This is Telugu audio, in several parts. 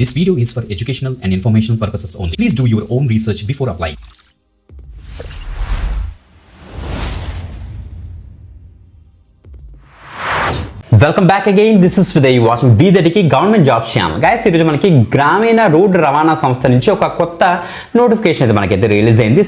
This video is for educational and informational purposes only. Please do your own research before applying. Welcome back again. This is విదయ్ వాచింగ్ వీదడికి గవర్నమెంట్ జాబ్స్ ఛానల్. గైస్, ఈరోజు మనకి గ్రామీణ రోడ్డు రవాణా సంస్థ నుంచి ఒక కొత్త నోటిఫికేషన్ అయితే మనకైతే రిలీజ్ అయింది.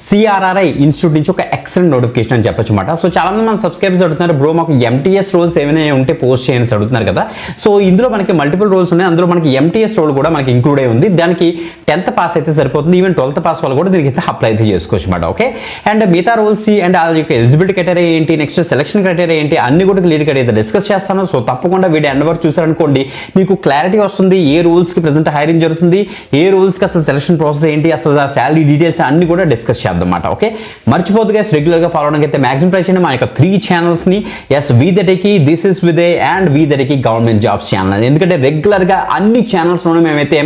సిఆర్ఆర్ఐ ఇన్స్టిట్యూట్ నుంచి ఒక ఎక్సలెంట్ నోటిఫికేషన్ అని చెప్పొచ్చు అనమాట. సో చాలా మంది మన సబ్స్క్రైబర్స్ అడుగుతున్నారు, బ్రో మాకు ఎంటీఎస్ రోల్స్ ఏమైనా ఉంటే పోస్ట్ చేయని అడుగుతున్నారు కదా. సో ఇందులో మనకి మల్టిపుల్ రోల్స్ ఉన్నాయి. అందులో మనకి ఎంటీఎస్ రోల్ కూడా మనకి ఇంక్లూడ్ అయి ఉంది. దానికి 10th పాస్ అయితే సరిపోతుంది. ఈవెన్ 12th పాస్ వాళ్ళు కూడా దీనికి అయితే అప్లై అయితే చేసుకోవచ్చు అనమాట. ఓకే, అండ్ మిగతా రోల్స్ అండ్ వాళ్ళ యొక్క ఎలిజిబిలిటీ క్రైటీరియా ఏంటి, నెక్స్ట్ సెలక్షన్ క్రైటీరియా ఏంటి, అన్ని కూడా క్లియర్ అయితే డిస్కస్ చేస్తాను. సో తప్పకుండా వీడియో ఎండ్ వరకు చూసారనుకోండి, మీకు క్లారిటీ వస్తుంది. ఏ రూల్స్కి ప్రెజెంట్ హైరింగ్ జరుగుతుంది, ఏ రూల్స్కి అసలు సెలక్షన్ ప్రాసెస్ ఏంటి, అసలు శాలరీ డీటెయిల్స్ అన్ని కూడా డిస్కస్ చేద్దాం అన్నమాట. ఓకే, మర్చిపోద్దు గైస్, రెగ్యులర్గా ఫాలో అవడానికి అయితే మ్యాక్సిమం ట్రై చేయండి. మా యొక్క 3 ఛానల్స్ని, ఎస్ వీదడికి, దిస్ ఇస్ విదయ్ అండ్ వీదడికి గవర్నమెంట్ జాబ్స్ ఛానల్. ఎందుకంటే రెగ్యులర్గా అన్ని ఛానల్స్లోనే మేమైతే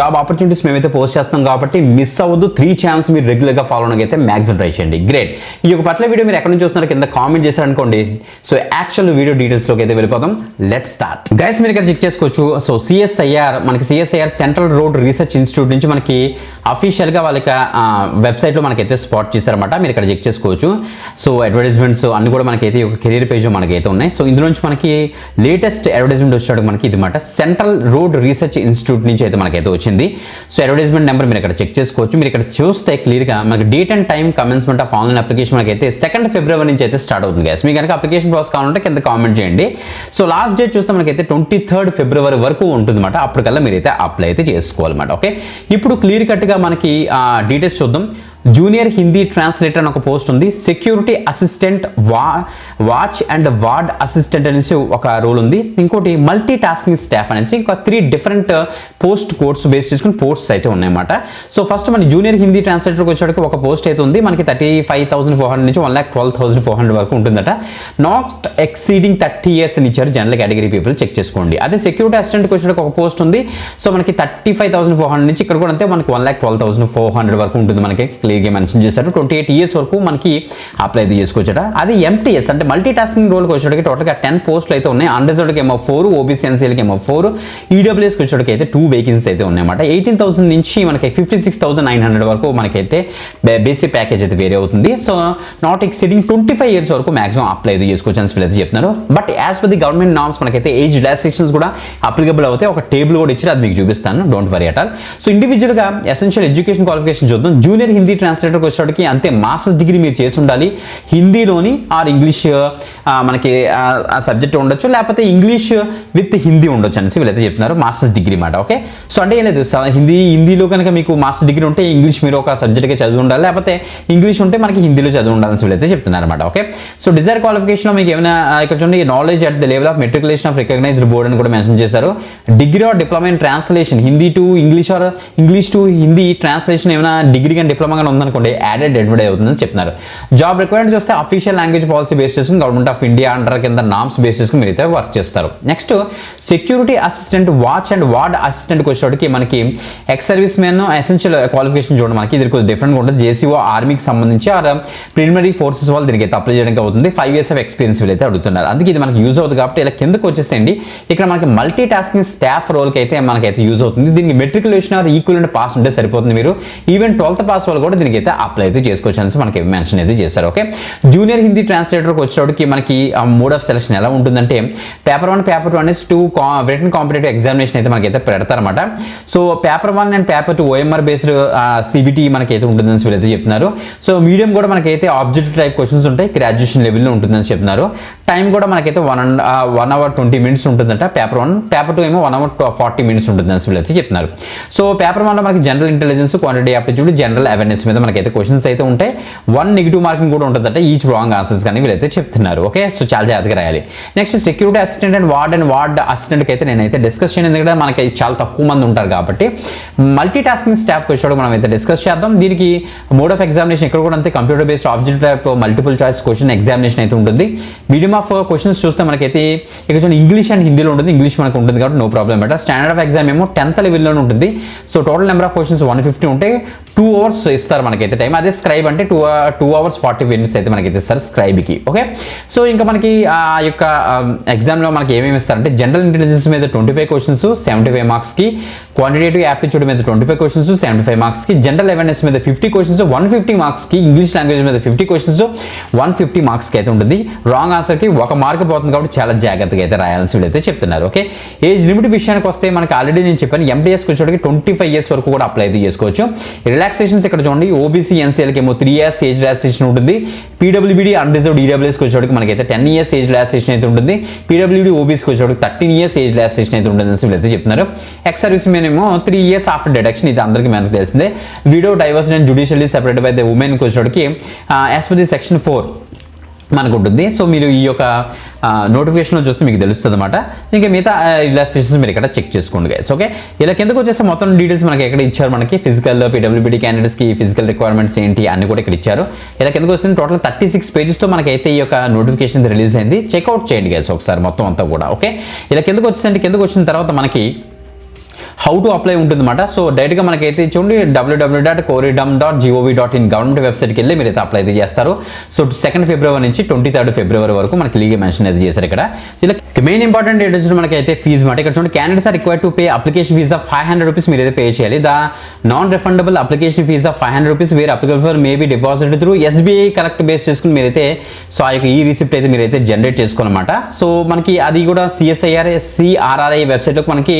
జాబ్ ఆపర్చునిటీస్ మేమైతే పోస్ట్ చేస్తాం కాబట్టి మిస్ అవ్వద్దు. 3 ఛానల్స్ మీరు రెగ్యులర్గా ఫాలో అవడానికి అయితే మ్యాక్సిమం ట్రై చేయండి. గ్రేట్. ఈ యొక్క పట్ల వీడియో మీరు ఎక్కడ నుంచి చూస్తున్నారు కింద కామెంట్ చేశారనుకోండి. సో యాక్చువల్ వీడియో డీటెయిల్స్లోకి అయితే వెళ్ళిపోదాం. Let's start. గైస్, మీరు ఇక్కడ చెక్ చేసుకోవచ్చు. So CSIR central road research institute నుంచి మనకి అఫీషియల్గా వాళ్ళ వెబ్సైట్లో మనకైతే స్పాట్ చేశారన్నమాట. మీరు ఇక్కడ చెక్ చేసుకోవచ్చు. సో అడ్వర్టైజ్మెంట్స్ అన్ని కూడా మనకైతే ఒక కెరీర్ పేజ్ మనకైతే ఉన్నాయి. సో ఇందులో నుంచి మనకి లేటెస్ట్ అడ్వర్టైజ్మెంట్ వచ్చేటప్పుడు మనకి ఇది మాట సెంట్రల్ రోడ్ రీసెర్చ్ ఇన్స్టిట్యూట్ నుంచి అయితే మనకైతే వచ్చింది. సో అడ్వర్టైజ్మెంట్ నెంబర్ మీరు ఇక్కడ చెక్ చేసుకోవచ్చు. మీరు ఇక్కడ చూస్తే క్లియర్గా మనకి date and time commencement of online application మనకైతే 2nd ఫిబ్రవరి నుంచి అయితే స్టార్ట్ అవుతుంది. గైస్, మీకు కనుక అప్లికేషన్ ప్రాసెస్ కావాలంటే కింద కామెంట్ చేయండి. సో లాస్ట్ డేట్ చూస్తే మనకైతే 23rd ఫిబ్రవరి వరకు ఉంటుందన్నమాట. అప్పటికల్లా మీరైతే అప్లై అయితే చేసుకోవాలన్నమాట. ఓకే, ఇప్పుడు క్లియర్ కట్గా మనకి డీటెయిల్స్ చూద్దాం. జూనియర్ హిందీ ట్రాన్స్లేటర్ అని ఒక పోస్ట్ ఉంది. Security assistant, watch and ward assistant అనేసి ఒక రోల్ ఉంది. ఇంకోటి మల్టీ టాస్కింగ్ స్టాఫ్ అనేసి ఇంకా 3 డిఫరెంట్ పోస్ట్ కోడ్స్ బేస్ చేసుకుని పోస్ట్స్ అయితే ఉన్నాయన్నమాట. సో ఫస్ట్ మన జూనియర్ హిందీ ట్రాన్స్లేటర్కి వచ్చేటికి ఒక పోస్ట్ అయితే ఉంది. మనకి 35,400 నుంచి 1,12,400 వరకు ఉంటుందట. నాట్ ఎక్సీడింగ్ 30 years అని ఇచ్చారు జనరల్ కేటగిరీ పీపుల్, చెక్ చేసుకోండి. అదే సెక్యూరిటీ అసిస్టెంట్కి వచ్చేటికి ఒక పోస్ట్ ఉంది. సో మనకి 35,400 నుంచి ఇక్కడ కూడా అంతే మనకి 1,12,400 వరకు ఉంటుంది. మనకి క్లియర్గా మెన్షన్ చేశారు. 28 years వరకు మనకి అప్లై అయితే చేసుకోవచ్చట. అది ఎంటీఎస్ అంటే మల్టీ టాస్కింగ్ రోల్కి వచ్చేటికి టోటల్గా 10 పోస్టులు అయితే ఉన్నాయి. అన్రిజర్వ్డ్కి ఏమో 4, ఓబీసీ ఎన్సీఎల్కి ఏమో 4, ఈడబ్ల్యూఎస్కి వచ్చేటికి అయితే 2 వేకెన్సీస్ అయితే ఉన్నాయన్నమాట. 18,000 నుంచి మనకి 56,900 వరకు మనకైతే బేసిక్ ప్యాకేజ్ అయితే వేరే అవుతుంది. సో నాట్ ఎక్సీడింగ్ 25 years వరకు మాక్సిమం అప్లై అయితే చేసుకోవచ్చు అని అయితే చెప్తున్నారు. But as per the government norms మనకైతే ఏజ్ రిలాక్సేషన్స్ కూడా అప్లికబుల్ అవుతాయి. ఒక టేబుల్ కూడా ఇచ్చారు, అది మీకు చూపిస్తాను, don't worry at all. So ఇండివిజువల్గా ఎసెన్షియల్ ఎడ్యుకేషన్ క్వాలిఫికేషన్ చూద్దాం. జూనియర్ హిందీ ట్రాన్స్లేటర్కి వచ్చేటికి అంతే మాస్టర్స్ డిగ్రీ మీరు చేసి ఉండాలి. హిందీలోని ఆర్ ఇంగ్లీష్ మనకి ఆ సబ్జెక్ట్ ఉండొచ్చు, లేకపోతే ఇంగ్లీష్ విత్ హిందీ ఉండొచ్చు అనేసి వీళ్ళైతే చెప్తున్నారు. మాస్టర్స్ డిగ్రీ మాట. ఓకే, సో అంటే ఏం లేదు, హిందీలో కనుక మీకు మాస్టర్స్ డిగ్రీ ఉంటే ఇంగ్లీష్ మీరు ఒక సబ్జెక్ట్గా చదివి ఉండాలి, లేకపోతే ఇంగ్లీష్ ఉంటే మనకి హిందీలో చదివి ఉండాలని వీళ్ళైతే చెప్తున్నారు అనమాట. ఓకే, సో డిజైర్ క్వాలిఫికేషన్లో మీకు ఏమైనా ఇక్కడ చూడండి, knowledge at the level of matriculation of recognised board అని కూడా మెన్షన్ చేశారు. Degree or diploma in translation Hindi to English or English to Hindi translation ఏమైనా డిగ్రీ కానీ డిప్లొమా కానీ ఉందనుకోండి యాడెడ్ అడ్వర్టైజ్ అవుతుందని చెప్తున్నారు. జాబ్ రిక్వైర్మెంట్ చూస్తే అఫీషియల్ లాంగ్వేజ్ పాలసీ బేస్ చేసుకుని గవర్నమెంట్ ఆఫ్ ఇండియా అండర్ కింద నామ్స్ బేస్ చేసుకుని మీరు అయితే వర్క్ చేస్తారు. Next security assistant, watch and ward అసిస్టెంట్కి వచ్చేటికి మనకి ex service man essential qualification చూడండి. మనకి ఇది కొంచెం డిఫరెంట్గా ఉంటుంది. జేసీఓ ఆర్మీకి సంబంధించి ఆర్ ప్రిలిమినరీ ఫోర్సెస్ వాళ్ళు దీనికి అయితే అప్లై చేయడానికి అవుతుంది. 5 years ఆఫ్ ఎక్స్పీరియన్స్ వీళ్ళైతే అడుగుతున్నారు. అందుకే ఇది మనకి యూజ్ అవుతుంది కాబట్టి ఇలా కిందకు వచ్చేసేయండి. ఇక్కడ మనకి మల్టీ టాస్కింగ్ స్టాఫ్ రోల్కి అయితే మనకైతే యూజ్ అవుతుంది. దీనికి మెట్రికులేషన్ ఆర్ ఈక్వలెంట్ పాస్ ఉంటే సరిపోతుంది. మీరు ఈవెన్ 12th పాస్ వాళ్ళు కూడా దీనికి అయితే అప్లై అయితే చేసుకోవచ్చు అని మనకి మెన్షన్ అయితే చేశారు. ఓకే, జూనియర్ హిందీ ట్రాన్స్లేటర్కి వచ్చేటికి మనకి మోడ్ ఆఫ్ సెలక్షన్ ఎలా ఉంటుందంటే పేపర్ 1, పేపర్ 2 అనేసి 2 రిటన్ కాంపిటేటివ్ ఎగ్జామినేషన్ అయితే మనకైతే పెడతారన్నమాట. So paper 1 and paper 2 OMR based CBT మనకైతే ఉంటుందని వీళ్ళైతే చెప్తున్నారు. సో మీడియం కూడా మనకైతే ఆబ్జెక్టివ్ టైప్ క్వశ్చన్స్ ఉంటాయి, గ్రాడ్యుయేషన్ లెవెల్లో ఉంటుందని చెప్తున్నారు. టైం కూడా మనకైతే 1 hour 20 minutes ఉంటుందంట పేపర్ 1, పేపర్ 2 ఏమో 1 hour 40 minutes ఉంటుందని వీళ్ళైతే చెప్తున్నారు. సో పేపర్ 1లో మనకి general intelligence, quantity aptitude, general awareness మీద మనకైతే క్వశ్చన్స్ అయితే ఉంటాయి. 1 నెగిటివ్ మార్కింగ్ కూడా ఉంటుందంట ఈచ్ రాంగ్ ఆన్సర్స్ కానీ వీళ్ళైతే చెప్తున్నారు. ఓకే, సో చాలా జాగ్రత్తగా రాయాలి. Next security assistant and ward అసిస్టెంట్కి అయితే నేనైతే డిస్కస్ చేయను, ఎందుకంటే మనకి చాలా తక్కువ మంది ఉంటారు కాబట్టి. మల్టీ టాస్కింగ్ స్టాఫ్కి వచ్చాడు మనం అయితే డిస్కస్ చేద్దాం. దీనికి మోడ్ ఆఫ్ ఎగ్జామినేషన్ ఇక్కడ కూడా అంతే computer based object type multiple choice question examination అయితే ఉంటుంది. మీడియం ఆఫ్ క్వశ్చన్స్ చూస్తే మనకైతే ఇక్కడ చూడండి ఇంగ్లీష్ అండ్ హిందీలో ఉంటుంది. ఇంగ్లీష్ మనకు ఉంటుంది కాబట్టి no problem but standard of exam ఏమో 10th లెవెల్లోనే ఉంటుంది. So total number of questions 150 ఉంటాయి. 2 అవర్స్ ఇస్తారు మనకైతే టైం. అదే స్క్రైబ్ అంటే 2 hours 40 minutes అయితే మనకైతే ఇస్తారు స్క్రైబ్కి. ఓకే, సో ఇంకా మనకి ఆ యొక్క ఎగ్జామ్లో మనకి ఏమేమి ఇస్తారంటే జనరల్ ఇంటెలిజెన్స్ మీద 25 క్వశ్చన్స్ 75 మార్క్స్కి, క్వాంటిటేటివ్ యాప్టిట్యూడ్ మీద 25 క్వశ్చన్స్ 75 మార్క్స్కి, జనరల్ అవేర్నెస్ మీద 50 క్వశ్చన్స్ 150 మార్క్స్కి, ఇంగ్లీష్ లాంగ్వేజ్ మీద 50 క్వశ్చన్స్ 150 మార్క్స్కి అయితే ఉంటుంది. రాంగ్ ఆన్సర్కి 1 మార్క్ పోతుంది కాబట్టి చాలా జాగ్రత్తగా అయితే రాయాల్సి వీళ్ళైతే చెప్తున్నారు. ఓకే, ఏజ్ లిమిట్ విషయానికి వస్తే మనకి ఆల్రెడీ నేను చెప్పాను ఎంటీఎస్కి వచ్చేటికి 25 years వరకు కూడా అప్లై అయితే చేసుకోవచ్చు. రిలాక్సేషన్స్ ఇక్కడ చూడండి, ఓబీసీ ఎన్సీఎల్కి ఏమో 3 years ఏజ్ రిలాక్సేషన్ ఉంటుంది. పీడబ్ల్యూబీడీ అన్రిజర్వ్డ్ ఈడబ్ల్యూఎస్కి వచ్చేటికి మనకైతే 10 years ఏజ్ రిలాక్సేషన్ అయితే ఉంటుంది. పీడబ్ల్యూడీ ఓబీసీకి వచ్చేటికి 13 years ఏజ్ రిలాక్సేషన్ అయితే ఉంటుంది అని వీళ్ళైతే చెప్తున్నారు. ఎక్స్ సర్వీస్ మెన్ ఏమో 3 years ఆఫ్టర్ డిడక్షన్, ఇది అందరికీ మనకు తెలిసిందే. Widow divorce and judicially separate by the ఉమెన్కి వచ్చేటికి యాజ్ పర్ ది సెక్షన్ 4 మనకు ఉంటుంది. సో మీరు ఈ యొక్క నోటిఫికేషన్లో చూస్తే మీకు తెలుస్తుంది అనమాట. ఇంకా మిగతా రిలాక్సేషన్స్ మీరు ఇక్కడ చెక్ చేసుకోండి గైస్. ఓకే, ఇలా కిందకు వచ్చేస్తే మొత్తం డీటెయిల్స్ మనకి ఎక్కడ ఇచ్చారు, మనకి ఫిజికల్ పీడబ్ల్యూబీడీ క్యాండిడేట్స్కి ఫిజికల్ రిక్వైర్మెంట్స్ ఏంటి అన్ని కూడా ఇక్కడ ఇచ్చారు. ఇలా కిందకు వస్తే టోటల్ 36 pagesతో మనకైతే ఈ యొక్క నోటిఫికేషన్ రిలీజ్ అయింది. చెక్అవుట్ చేయండి గైస్ ఒకసారి మొత్తం అంతా కూడా. ఓకే, ఇలా కిందకు వచ్చేసండి, కిందకు వచ్చిన తర్వాత మనకి హౌ టు అప్లై ఉంటుందన్నమాట. సో డైరెక్ట్గా మనకైతే చూడండి www.coridum.gov.in గవర్నమెంట్ వెబ్సైట్కి వెళ్ళి మీరు అయితే అప్లై అయితే చేస్తారు. సో 2nd February నుంచి 23rd February వరకు మనకి లీగల్ మెన్షన్ అయితే చేశారు ఇక్కడ. ఇలా మెయిన్ ఇంపార్టెంట్ ఏంటంటే మనకైతే ఫీజు మాట ఇక్కడ చూడండి, candidates are required to pay application fee of 500 rupees మీరు అయితే పే చేయాలి. The non refundable application fee of 500 rupees where applicable for may be deposited through SBI correct base చేసుకుని మీరైతే సో ఆ యొక్క ఈ రిసిప్ట్ అయితే మీరైతే జనరేట్ చేసుకోవాలన్నమాట. సో మనకి అది కూడా CRRI వెబ్సైట్లోకి మనకి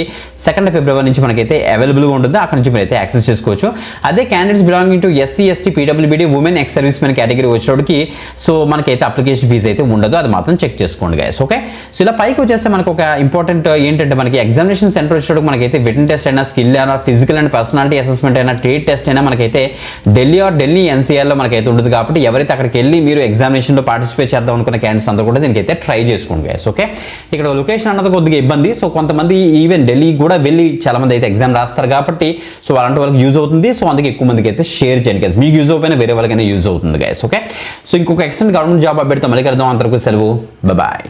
2nd February నుంచి మనకైతే అవైలబుల్గా ఉంటుంది. అక్కడ నుంచి మీరైతే యాక్సెస్ చేసుకోవచ్చు. అదే candidates belonging to SC ST పీడబ్ల్యూబీడీ women ex service men category వచ్చేటికి సో మనకైతే అప్లికేషన్ ఫీజ్ అయితే ఉండదు, అది మాత్రం చెక్ చేసుకోండి గైస్. ఓకే, సో ఇలా పైకి వచ్చేస్తే మనకు ఒక ఇంపార్టెంట్ ఏంటంటే మనకి ఎగ్జామినేషన్ సెంటర్ వచ్చేటప్పుడు మనకైతే రిటన్ టెస్ట్ అయినా, స్కిల్ అయినా, ఫిజికల్ అండ్ పర్సనాలిటీ అసెస్మెంట్ అయినా, ట్రేడ్ టెస్ట్ అయినా మనకైతే ఢిల్లీ NCRలో మనకైతే ఉంటుంది. కాబట్టి ఎవరైతే అక్కడికి వెళ్ళి మీరు ఎగ్జామినేషన్లో పార్టిసిపేట్ చేద్దాం అనుకున్న క్యాండిడేట్స్ అందరూ కూడా దీనికైతే ట్రై చేసుకోండి గైస్. ఓకే, ఇక్కడ లొకేషన్ అన్నది కొద్దిగా ఇబ్బంది. సో కొంతమంది ఈవెన్ ఢిల్లీ కూడా వెళ్ళి చాలా మంది అయితే ఎగ్జామ్ రాస్తారు కాబట్టి సో అలాంటి వాళ్ళకి యూజ్ అవుతుంది. సో అందుకే ఎక్కువ మందికి అయితే షేర్ చేయండి గైస్. మీకు యూజ్ అయిపోయినా వేరే వాళ్ళకైనా యూజ్ అవుతుంది గైస్. ఓకే, సో ఇంకొక ఎక్స్టెంట్ గవర్నమెంట్ జాబ్ అభ్యర్థితో మళ్ళీ కలుద్దాం. అంతవరకు సెలవు, బాయ్.